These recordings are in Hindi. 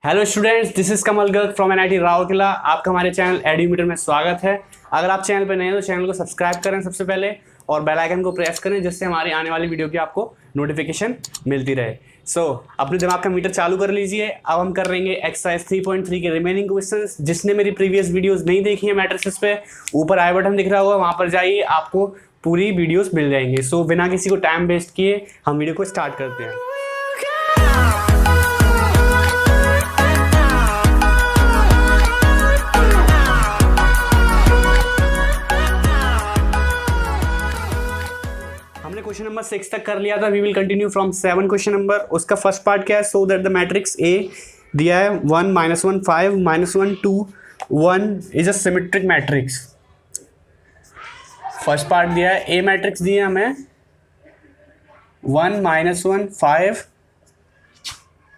Hello students, this is Kamal Garg from NIT Rourkela. आपका हमारे चैनल एडुमीटर में स्वागत है। अगर आप चैनल पर नए हैं तो चैनल को सब्सक्राइब करें सबसे पहले और बेल आइकन को प्रेस करें जिससे हमारी आने वाली वीडियो की आपको नोटिफिकेशन मिलती रहे। अपने दिमाग का मीटर चालू कर लीजिए। अब हम कर लेंगे एक्सरसाइज 3.3 के रिमेनिंग क्वेश्चंस। जिसने मेरी प्रीवियस वीडियोस नहीं देखी है मैट्रिसेस पे, ऊपर आई बटन दिख रहा होगा, वहाँ पर जाइए, आपको पूरी वीडियोस मिल जाएंगे। बिना किसी को टाइम वेस्ट किए हम वीडियो को स्टार्ट करते हैं। हमने क्वेश्चन नंबर 6 तक कर लिया था। We will continue from 7 question number. उसका फर्स्ट पार्ट क्या है? So that the matrix A दिया है 1 -1 5 -1 2 1 is a symmetric matrix. First part दिया है, ए मैट्रिक्स दिया हमें 1 -1 5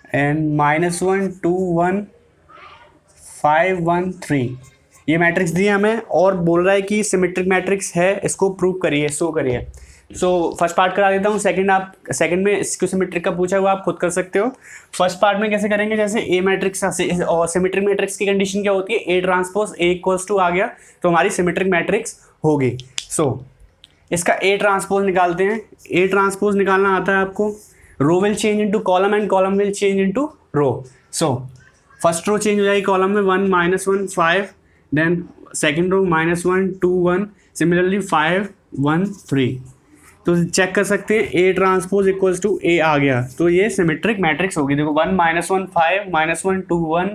एंड -1 2 1 5 1 3 ये मैट्रिक्स दिया हमें और बोल रहा है कि सिमेट्रिक मैट्रिक्स है, इसको प्रूव करिए, शो करिए। फर्स्ट पार्ट करा देता हूँ। सेकंड में इसको सिमेट्रिक का पूछा हुआ, आप खुद कर सकते हो। फर्स्ट पार्ट में कैसे करेंगे? जैसे ए मैट्रिक्स और सिमेट्रिक मैट्रिक्स की कंडीशन क्या होती है? A transpose A equals to आ गया तो हमारी सिमेट्रिक मैट्रिक्स होगी। इसका ए ट्रांसपोज निकालते हैं। ए ट्रांसपोज निकालना आता है आपको। Row will change into column and column will change into row. First row change हो जाएगी कॉलम में 1 -1 5, देन सेकेंड रो -1 2 1, सिमिलरली 5 1 3। तो चेक कर सकते हैं ए ट्रांसपोज इक्वल्स टू ए आ गया तो ये सिमेट्रिक मैट्रिक्स होगी। देखो 1 -1 5 -1 2 1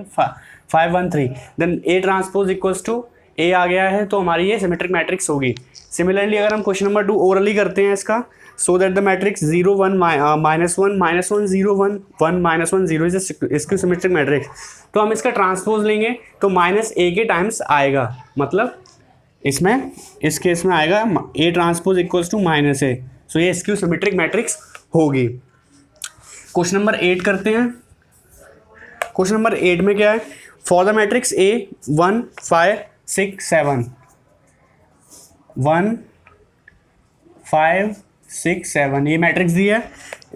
5 1 3, then A transpose equals to A आ गया है तो हमारी ये सिमेट्रिक मैट्रिक्स होगी। सिमिलरली अगर हम क्वेश्चन नंबर 2 ओरली करते हैं इसका, सो दैट द मैट्रिक्स 0 1 -1 0 1 1 -1 0 इसकी सिमेट्रिक मैट्रिक्स। तो हम इसका ट्रांसपोज लेंगे तो -a के टाइम्स आएगा, मतलब इसमें इस केस में आएगा A transpose equals to -a। ये इसकी सिमेट्रिक मैट्रिक्स होगी। क्वेश्चन नंबर 8 करते हैं। क्वेश्चन नंबर 8 में क्या है? फॉर द मैट्रिक्स ए 1 5 6 7 1 5 6 7 ये मैट्रिक्स दी है।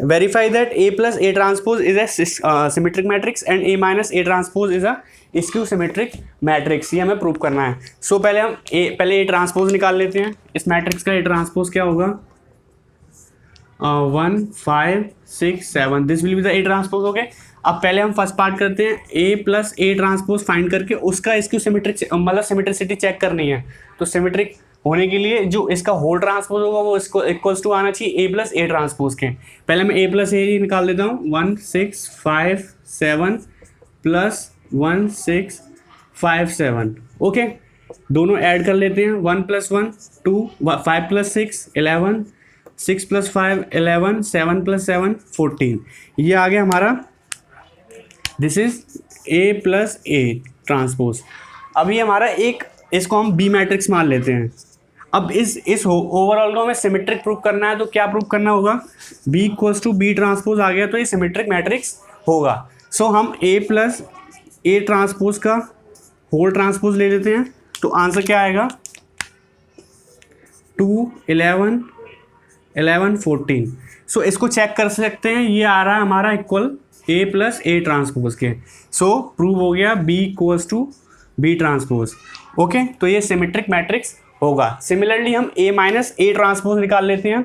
Verify that A plus A transpose is a symmetric matrix and A minus A transpose is a skew symmetric matrix. ये हमें प्रूव करना है। पहले ए ट्रांसपोज निकाल लेते हैं। इस मैट्रिक्स का ए ट्रांसपोज क्या होगा? 1 5 6 7 this will be the A transpose. Okay, अब पहले हम फर्स्ट पार्ट करते हैं। ए प्लस ए ट्रांसपोज फाइंड करके उसका स्क्यू सिमेट्रिक मतलब सिमेट्रिसिटी चेक करनी है। तो सिमेट्रिक होने के लिए जो इसका होल ट्रांसपोज होगा वो इसको इक्वल्स टू आना चाहिए ए प्लस ए ट्रांसपोज के। पहले मैं ए प्लस ए निकाल देता हूँ। 1 6 5 7 प्लस 1 6 5 7। ओके, दोनों ऐड कर लेते हैं। 1 + 1 2 5 + 6 11 6 + 5 11 7 + 7 14 ये आ गया हमारा। This is a plus A transpose. अभी हमारा एक इसको हम बी मैट्रिक्स मान लेते हैं। अब इस ओवरऑल को हमें सिमेट्रिक प्रूव करना है तो क्या प्रूव करना होगा? B equals to B transpose आ गया तो ये सिमेट्रिक मैट्रिक्स होगा। हम ए प्लस ए ट्रांसपोज का होल ट्रांसपोज ले लेते हैं तो आंसर क्या आएगा? 2 11 11 14। इसको चेक कर सकते हैं। ये आ रहा है हमारा equal A plus A transpose के। प्रूव हो गया B equals to B transpose. Okay, तो ये सिमेट्रिक मैट्रिक्स होगा। सिमिलरली हम ए माइनस ए ट्रांसपोज निकाल लेते हैं।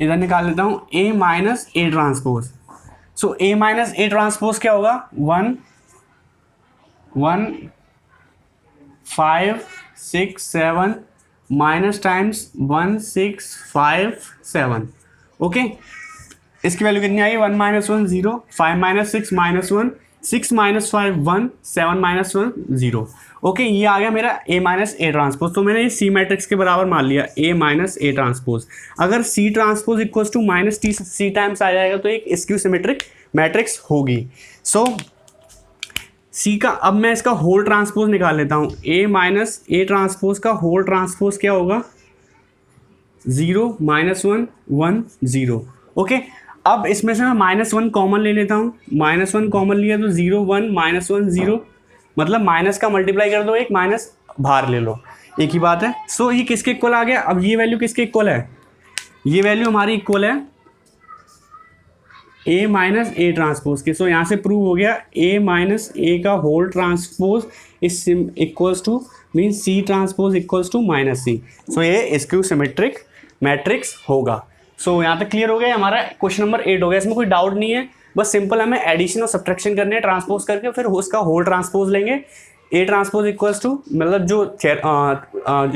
इधर निकाल लेता हूँ A minus A transpose. A minus A transpose क्या होगा? 1 1 5 6 7 माइनस टाइम्स 1 6 5 7। ओके, इसकी वैल्यू कितनी आई? 1 - 1 0 5 - 6 -1 6 - 5 1 7 - 1 0। ओके, ये आ गया मेरा ए माइनस ए ट्रांसपोज। तो मैंने ये सी मैट्रिक्स के बराबर मान लिया, ए माइनस ए ट्रांसपोज। अगर C transpose equals to -t C times आ जाएगा तो एक स्क्यू सिमेट्रिक मैट्रिक्स होगी। सी का अब मैं इसका होल ट्रांसपोज निकाल लेता हूँ। ए माइनस ए ट्रांसपोज का होल ट्रांसपोज क्या होगा? 0 -1 1 0। ओके, अब इसमें से मैं -1 कॉमन ले लेता हूँ। -1 कॉमन लिया तो 0 1 -1 0, मतलब माइनस का मल्टीप्लाई कर दो, एक माइनस बाहर ले लो, एक ही बात है। ये किसके इक्वल आ गया? अब ये वैल्यू किसके इक्वल है? ये वैल्यू हमारी इक्वल है ए माइनस ए ट्रांसपोज की। सो यहाँ से प्रूव हो गया ए माइनस ए का whole transpose is equals to mean C transpose equals to minus C. So ये स्क्यू सिमेट्रिक मैट्रिक्स होगा। सो यहाँ तक क्लियर हो गया, हमारा क्वेश्चन नंबर 8 हो गया। इसमें कोई डाउट नहीं है, बस सिंपल हमें एडिशन और सब्ट्रैक्शन करने हैं ट्रांसपोज करके, फिर उसका होल ट्रांसपोज लेंगे। ए ट्रांसपोज इक्वल्स टू मतलब जो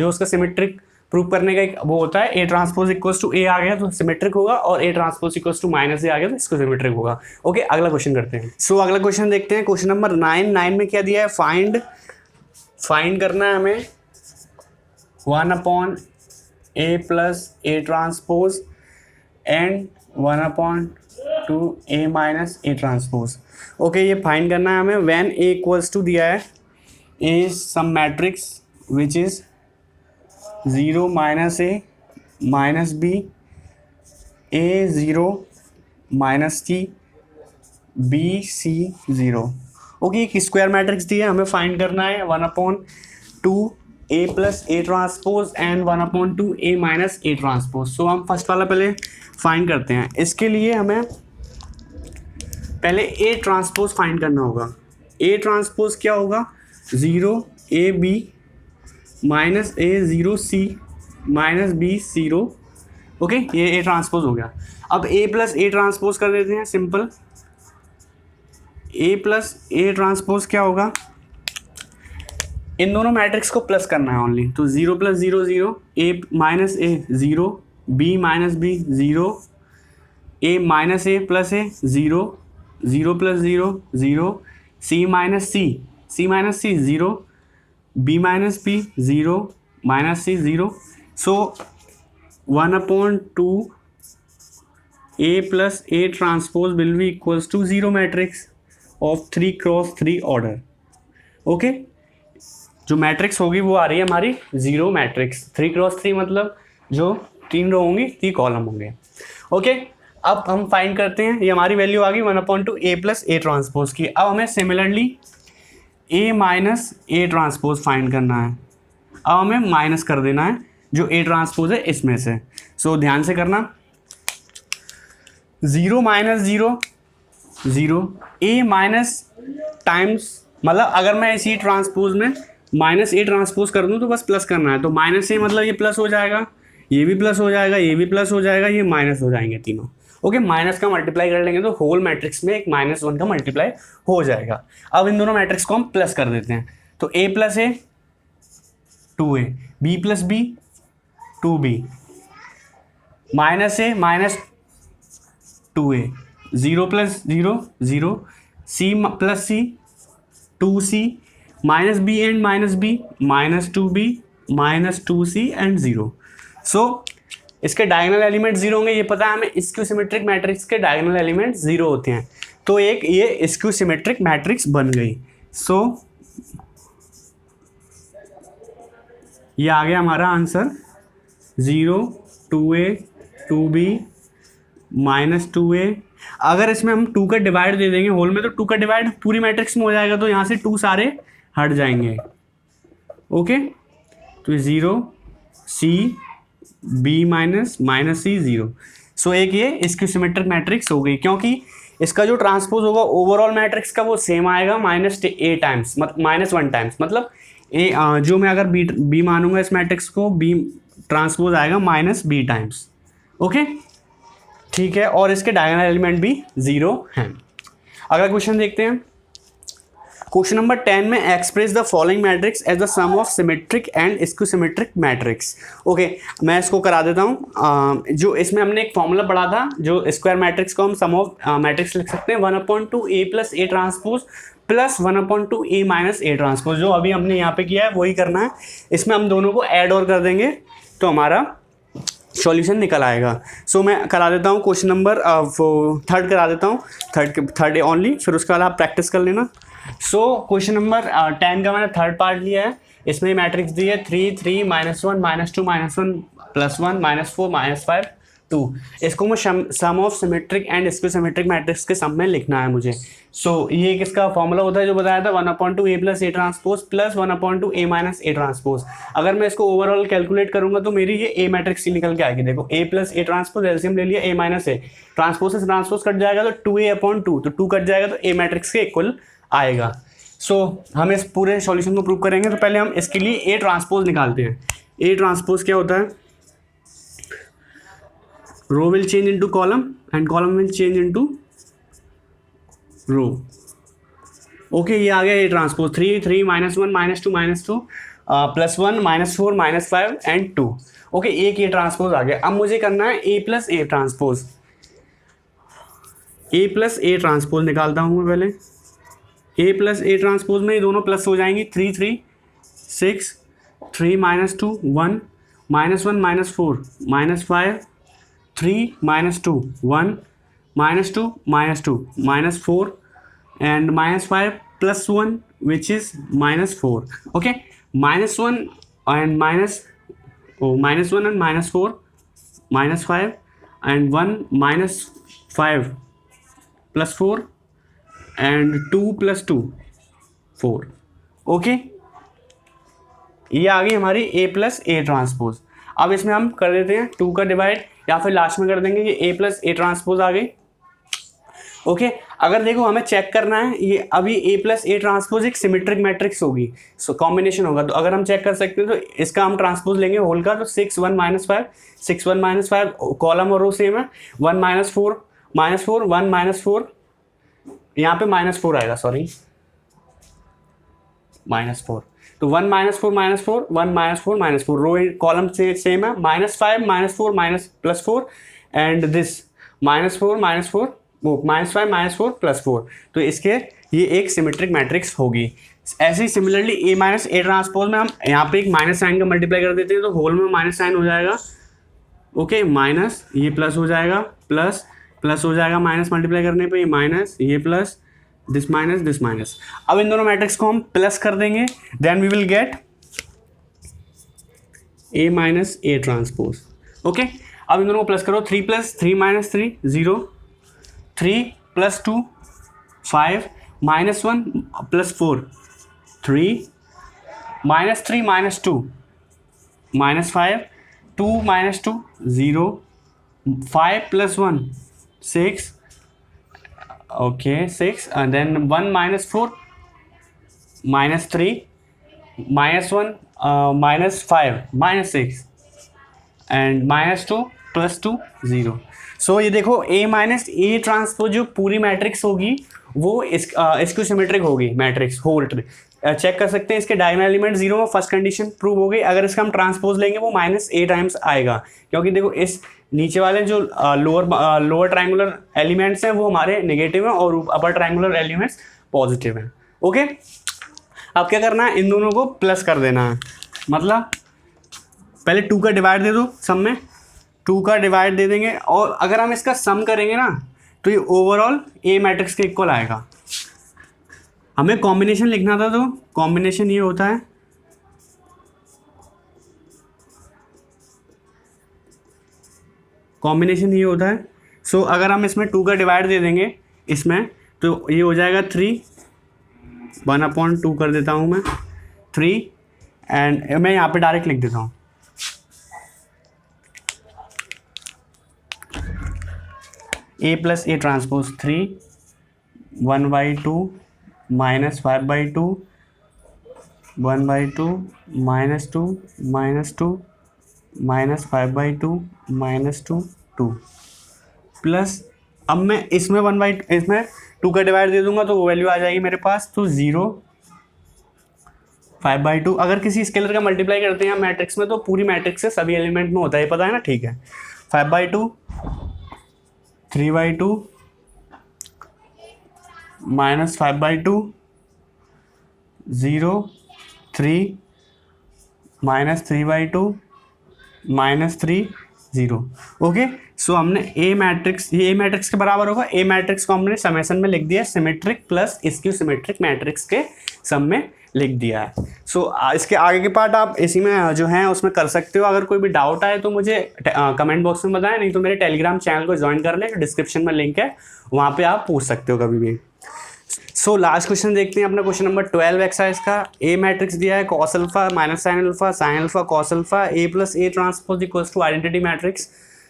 उसका सिमेट्रिक प्रूव करने का एक वो होता है, A transpose equals to A आ गया तो सिमेट्रिक होगा, और A transpose equals to minus A आ गया तो इसको सिमेट्रिक होगा। ओके, अगला क्वेश्चन करते हैं। सो अगला क्वेश्चन देखते हैं, क्वेश्चन नंबर 9 में क्या दिया है, फाइंड करना है हमें 1/a plus A transpose and 1/2a minus A transpose. Okay, ये फाइंड करना है हमें व्हेन a इक्वल्स टू दिया है A some matrix which is 0 minus A minus B A 0 minus C B C 0। Okay, एक स्क्वायर मैट्रिक्स दिया है, हमें फाइंड करना है 1/2a plus A transpose and 1/2a minus A transpose. So हम फर्स्ट वाला पहले फाइंड करते हैं। इसके लिए हमें पहले ए ट्रांसपोज फाइंड करना होगा। ए ट्रांसपोज क्या होगा, 0ab माइनस ए 0c माइनस बी 0। ओके, ये ए ट्रांसपोज हो गया। अब ए प्लस ए ट्रांसपोज कर देते हैं, simple. A plus A transpose क्या होगा, इन दोनों मैट्रिक्स को प्लस करना है ओनली, तो 0 plus 0 0, A minus A 0, B minus B 0, A minus A plus A 0, 0 plus 0 0, C minus C 0, B minus B 0 minus C 0। So 1/2 A plus A transpose will be equals to 0 matrix of 3x3 order. Okay, जो मैट्रिक्स होगी वो आ रही है हमारी 0 मैट्रिक्स। 3x3 मतलब जो 3 रो होंगी 3 कॉलम होंगे। ओके, अब हम फाइंड करते हैं, ये हमारी वैल्यू आ गई 1/2 ए प्लस ए ट्रांसपोज की। अब हमें similarly A minus A transpose find करना है। अब हमें माइनस कर देना है जो ए ट्रांसपोज है इसमें से। सो ध्यान से करना, 0 माइनस 0 0, ए माइनस टाइम्स मतलब अगर मैं इसी ट्रांसपोज में माइनस ए ट्रांसपोज कर दूँ तो बस प्लस करना है, तो माइनस ए मतलब ये प्लस हो जाएगा, ये भी प्लस हो जाएगा, ये भी प्लस हो जाएगा, ये माइनस हो जाएंगे तीनों। ओके, माइनस का मल्टीप्लाई कर लेंगे तो होल मैट्रिक्स में एक -1 का मल्टीप्लाई हो जाएगा। अब इन दोनों मैट्रिक्स को हम प्लस कर देते हैं, तो a plus A 2a, b plus B 2b, minus A minus 2a, 0 plus 0 0, c plus C 2c, minus B and minus B -2b minus 2c and 0। So इसके डायगोनल एलिमेंट 0 होंगे, ये पता है हमें। स्क्यू सिमेट्रिक मैट्रिक्स के डायगोनल एलिमेंट 0 होते हैं, तो एक ये स्क्यू सिमेट्रिक मैट्रिक्स बन गई। सो ये आ गया हमारा आंसर 0 2a 2b -2a। अगर इसमें हम 2 का डिवाइड दे देंगे होल में तो 2 का डिवाइड पूरी मैट्रिक्स में हो जाएगा, तो यहाँ से 2 सारे हट जाएंगे। ओके, तो 0 c बी माइनस सी 0। सो एक ये स्क्यू सिमेट्रिक मैट्रिक्स हो गई, क्योंकि इसका जो ट्रांसपोज होगा ओवरऑल मैट्रिक्स का वो सेम आएगा -a टाइम्स -1 टाइम्स, मतलब ए जो मैं अगर बी मानूंगा इस मैट्रिक्स को, बी ट्रांसपोज आएगा -b टाइम्स। ओके, ठीक है, और इसके डायगोनल एलिमेंट भी 0 हैं। अगला क्वेश्चन देखते हैं, क्वेश्चन नंबर 10 में express the following matrix as the sum of symmetric and skew symmetric matrix. Okay, मैं इसको करा देता हूँ। जो इसमें हमने एक फॉर्मूला पढ़ा था, जो स्क्वायर मैट्रिक्स को हम सम ऑफ मैट्रिक्स लिख सकते हैं 1/2 A plus A transpose plus 1/2 A minus A transpose. जो अभी हमने यहाँ पे किया है वही करना है, इसमें हम दोनों को ऐड और कर देंगे तो हमारा सॉल्यूशन निकल आएगा। सो मैं करा देता हूँ क्वेश्चन नंबर 3 करा देता हूँ, थर्ड ओनली, फिर उसके बाद आप प्रैक्टिस कर लेना। सो क्वेश्चन नंबर 10 का मैंने 3rd पार्ट लिया है। इसमें मैट्रिक्स दी है 3 3 -1 -2 -1 +1 -4 -5 2। इसको मैं sum of symmetric and skew symmetric matrix के सम में लिखना है मुझे। ये किसका फॉर्मूला होता है जो बताया था, 1/2 A plus A transpose plus 1/2 A minus A transpose. अगर मैं इसको ओवरऑल कैलकुलेट करूंगा तो मेरी ये A मैट्रिक्स ही निकल के आएगी। देखो A plus A transpose, LCM ले लिया A माइनस A, ट्रांसपोज से ट्रांसपोज कट जाएगा तो 2A/2, तो 2 कट जाएगा तो A मैट्रिक्स के इक्वल आएगा। हम इस पूरे सॉल्यूशन को प्रूव करेंगे। तो पहले हम इसके लिए A ट्रांसपोज निकालते हैं। A ट्रांसपोज क्या होता है, row will change into column and column will change into row. Okay, ये आ गया A ट्रांसपोज 3 3 -1 -2 -2 +1 -4 -5 एंड 2। ओके, एक ये ट्रांसपोज आ गया। अब मुझे करना है A plus A transpose. A plus A transpose निकालता हूँ मैं पहले। A प्लस A ट्रांसपोज में ये दोनों प्लस हो जाएंगी, 3 3 6 3 -2 1 -1 -4 -5 3 -2 1 -2 -2 -4 and -5 + 1 which is -4. Okay, -1 and -1 and -4 -5 and 1 -5 + 4 and 2 + 2 4. Okay, ये आ गई हमारी A प्लस A ट्रांसपोज। अब इसमें हम कर देते हैं 2 का डिवाइड, या फिर लास्ट में कर देंगे कि A प्लस A ट्रांसपोज आ गई। ओके, अगर देखो हमें चेक करना है ये अभी A प्लस A ट्रांसपोज एक सिमेट्रिक मैट्रिक्स होगी, कॉम्बिनेशन होगा। तो अगर हम चेक कर सकते हैं तो इसका हम ट्रांसपोज लेंगे होल का, तो 6 1 -5 6 1 -5 कॉलम और रो सेम है, 1 -4 -4 1 -4, यहाँ पे -4 आएगा, सॉरी -4, तो 1 -4 -4 1 -4 -4 रो कॉलम से सेम है, -5 -4 +4 एंड दिस -4 -4 -5 -4 +4। तो इसके ये एक सिमेट्रिक मैट्रिक्स होगी। ऐसे ही similarly A minus A transpose में हम यहाँ पे एक माइनस साइन का मल्टीप्लाई कर देते हैं, तो होल में माइनस साइन हो जाएगा। ओके, माइनस ये प्लस हो जाएगा, प्लस हो जाएगा माइनस मल्टीप्लाई करने पे, ये माइनस ये प्लस, दिस माइनस। अब इन दोनों मैट्रिक्स को हम प्लस कर देंगे, then we will get A minus A transpose. Okay, अब इन दोनों को प्लस करो, 3 + 3 - 3 0, 3 + 2 5 -1 + 4 3 -3 - 2 -5 2 - 2 0 5 + 1 6, okay 6, and then 1 - 4 -3 -1 -5 -6 and -2 + 2 0। सो ये देखो A माइनस A ट्रांसपोज जो पूरी मैट्रिक्स होगी वो इसको सिमेट्रिक होगी मैट्रिक्स होल। चेक कर सकते हैं इसके डायगोनल एलिमेंट 0 में, फर्स्ट कंडीशन प्रूव हो गई। अगर इसका हम ट्रांसपोज लेंगे वो -A टाइम्स आएगा, क्योंकि देखो इस नीचे वाले जो लोअर ट्रायंगुलर एलिमेंट्स हैं वो हमारे नेगेटिव हैं और अपर ट्रायंगुलर एलिमेंट्स पॉजिटिव हैं। ओके, अब क्या करना है, इन दोनों को प्लस कर देना है। मतलब पहले 2 का डिवाइड दे दो, सम में 2 का डिवाइड दे देंगे, और अगर हम इसका सम करेंगे ना तो ये ओवरऑल A मैट्रिक्स के इक्वल आएगा। हमें कॉम्बिनेशन लिखना था, तो कॉम्बिनेशन ये होता है सो अगर हम इसमें 2 का डिवाइड दे देंगे इसमें, तो ये हो जाएगा 3, 1/2 कर देता हूँ मैं 3, एंड मैं यहाँ पे डायरेक्ट लिख देता हूँ A plus A transpose 3 1/2 -5/2 1/2 -2 -2 -5/2 -2 2 plus, अब मैं इसमें 2 का डिवाइड दे दूंगा तो वो वैल्यू आ जाएगी मेरे पास, तो 0 5/2। अगर किसी स्केलर का मल्टीप्लाई करते हैं मैट्रिक्स में तो पूरी मैट्रिक्स से सभी एलिमेंट में होता है, पता है ना, ठीक है। 5/2 3/2 -5/2 0 3 -3/2 -3 0। ओके, सो हमने A मैट्रिक्स, ये A मैट्रिक्स के बराबर होगा। A मैट्रिक्स को हमने समेशन में लिख दिया symmetric plus skew symmetric matrix के सम में लिख दिया है। सो इसके आगे के पार्ट आप इसी में जो है उसमें कर सकते हो। अगर कोई भी डाउट आए तो मुझे कमेंट बॉक्स में बताएं, नहीं तो मेरे टेलीग्राम चैनल को ज्वाइन कर लें, डिस्क्रिप्शन में लिंक है, वहाँ पे आप पूछ सकते हो कभी भी। सो लास्ट क्वेश्चन देखते हैं अपना, क्वेश्चन नंबर 12 एक्सरसाइज का। ए मैट्रिक्स दिया है cos alpha minus sine alpha sine alpha cos alpha A plus A transpose equals to identity matrix,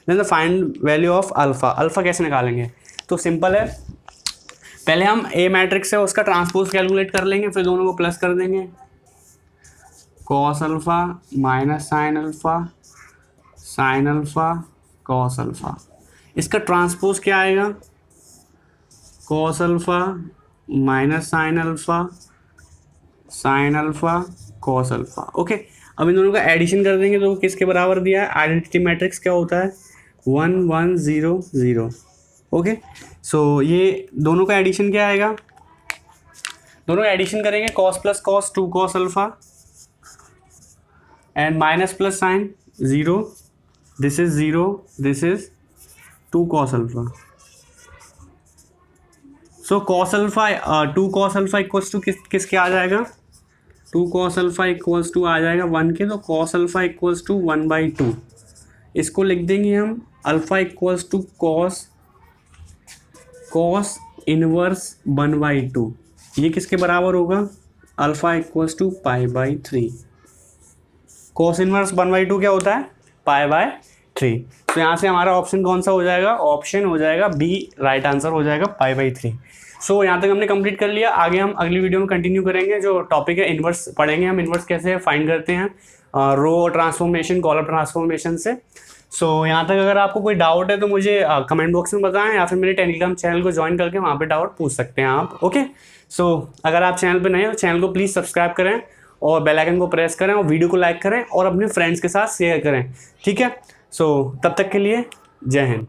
then the find value of alpha. Alpha कैसे निकालेंगे? तो सिंपल है, पहले हम ए मैट्रिक्स है उसका ट्रांसपोज कैलकुलेट कर लेंगे, फिर दोनों को प्लस कर देंगे। Cos alpha minus sine alpha cos alpha, इसका ट्रांसपोज क्या आएगा? Cos alpha minus sine alpha cos alpha. Okay, अब इन दोनों का एडिशन कर देंगे तो किसके बराबर दिया है? आइडेंटिटी मैट्रिक्स क्या होता है? 1 1 0 0। ओके, सो ये दोनों का एडिशन क्या आएगा? दोनों का एडिशन करेंगे, cos plus cos 2 cos alpha and minus plus sine 0, this is 0, this is 2 cos alpha. So cos alpha 2 cos alpha equals to किसके आ जाएगा? 2 कॉस अल्फा इक्वल्स टू आ जाएगा 1 के, तो कॉस अल्फा इक्वल्स टू 1/2। इसको लिख देंगे हम alpha equals to cos inverse 1/2। ये किसके बराबर होगा? Alpha equals to π/3। Cos inverse 1/2 क्या होता है? π/3। तो यहाँ से हमारा ऑप्शन कौन सा हो जाएगा? ऑप्शन हो जाएगा बी, राइट आंसर हो जाएगा π/3। सो यहाँ तक हमने कंप्लीट कर लिया। आगे हम अगली वीडियो में कंटिन्यू करेंगे, जो टॉपिक है इन्वर्स पढ़ेंगे हम, इन्वर्स कैसे फाइंड करते हैं रो ट्रांसफॉर्मेशन कॉलम ट्रांसफॉर्मेशन से। सो यहाँ तक अगर आपको कोई डाउट है तो मुझे कमेंट बॉक्स में बताएं, या फिर मेरे टेलीग्राम चैनल को ज्वाइन करके वहाँ पे डाउट पूछ सकते हैं आप। ओके, सो अगर आप चैनल पे नए हो, चैनल को प्लीज़ सब्सक्राइब करें और बेल आइकन को प्रेस करें और वीडियो को लाइक करें और अपने फ्रेंड्स के साथ शेयर करें, ठीक है? सो तब तक के लिए जय हिंद।